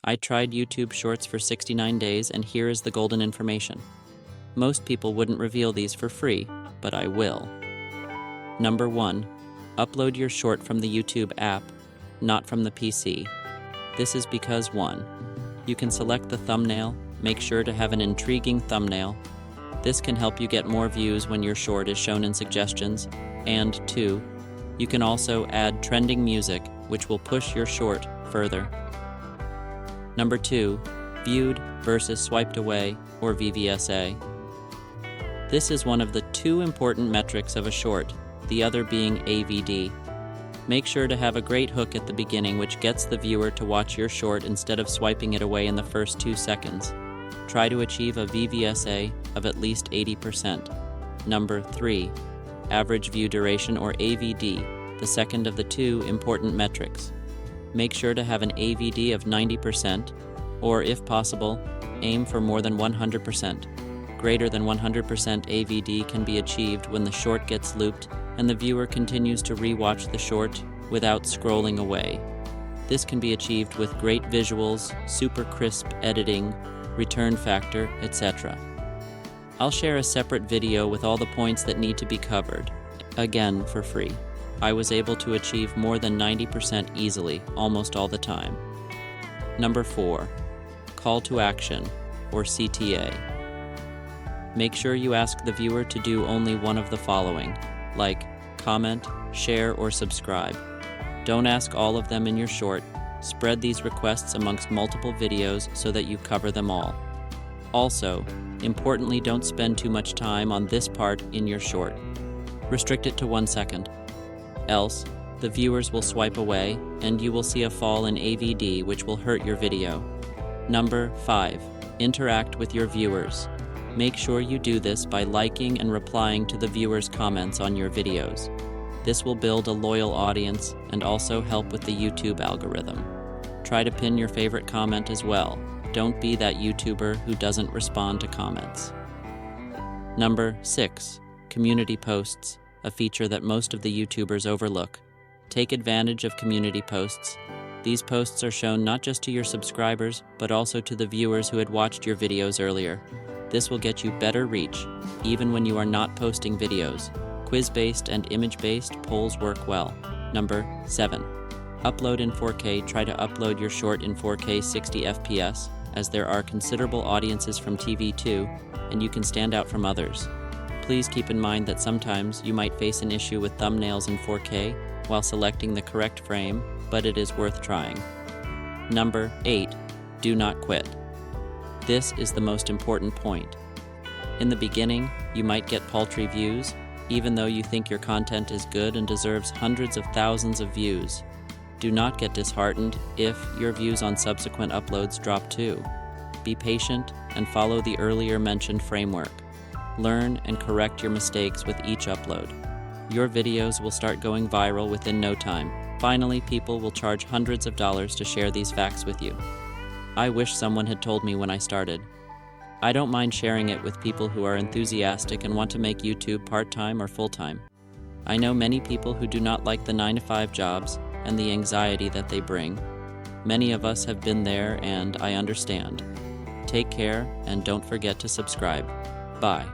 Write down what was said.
I tried YouTube Shorts for 69 days, and here is the golden information. Most people wouldn't reveal these for free, but I will. Number 1. Upload your short from the YouTube app, not from the PC. This is because 1. You can select the thumbnail, make sure to have an intriguing thumbnail. This can help you get more views when your short is shown in suggestions. And 2. You can also add trending music, which will push your short further. Number 2. Viewed versus swiped away, or VVSA. This is one of the 2 important metrics of a short, the other being AVD. Make sure to have a great hook at the beginning which gets the viewer to watch your short instead of swiping it away in the first 2 seconds. Try to achieve a VVSA of at least 80%. Number 3. Average view duration, or AVD, the second of the 2 important metrics. Make sure to have an AVD of 90%, or if possible, aim for more than 100%. Greater than 100% AVD can be achieved when the short gets looped and the viewer continues to re-watch the short without scrolling away. This can be achieved with great visuals, super crisp editing, return factor, etc. I'll share a separate video with all the points that need to be covered, again for free. I was able to achieve more than 90% easily, almost all the time. Number 4. Call to action, or CTA. Make sure you ask the viewer to do only one of the following, like comment, share, or subscribe. Don't ask all of them in your short. Spread these requests amongst multiple videos so that you cover them all. Also, importantly, don't spend too much time on this part in your short. Restrict it to 1 second. Else, the viewers will swipe away and you will see a fall in AVD, which will hurt your video. Number 5. Interact with your viewers. Make sure you do this by liking and replying to the viewers' comments on your videos. This will build a loyal audience and also help with the YouTube algorithm. Try to pin your favorite comment as well. Don't be that YouTuber who doesn't respond to comments. Number 6. Community posts, a feature that most of the YouTubers overlook. Take advantage of community posts. These posts are shown not just to your subscribers, but also to the viewers who had watched your videos earlier. This will get you better reach, even when you are not posting videos. Quiz-based and image-based polls work well. Number 7. Upload in 4K. Try to upload your short in 4K 60 FPS, as there are considerable audiences from TV too, and you can stand out from others. Please keep in mind that sometimes you might face an issue with thumbnails in 4K while selecting the correct frame, but it is worth trying. Number 8. Do not quit. This is the most important point. In the beginning, you might get paltry views, even though you think your content is good and deserves hundreds of thousands of views. Do not get disheartened if your views on subsequent uploads drop too. Be patient and follow the earlier mentioned framework. Learn and correct your mistakes with each upload. Your videos will start going viral within no time. Finally, people will charge hundreds of dollars to share these facts with you. I wish someone had told me when I started. I don't mind sharing it with people who are enthusiastic and want to make YouTube part-time or full-time. I know many people who do not like the 9-to-5 jobs and the anxiety that they bring. Many of us have been there, and I understand. Take care and don't forget to subscribe. Bye.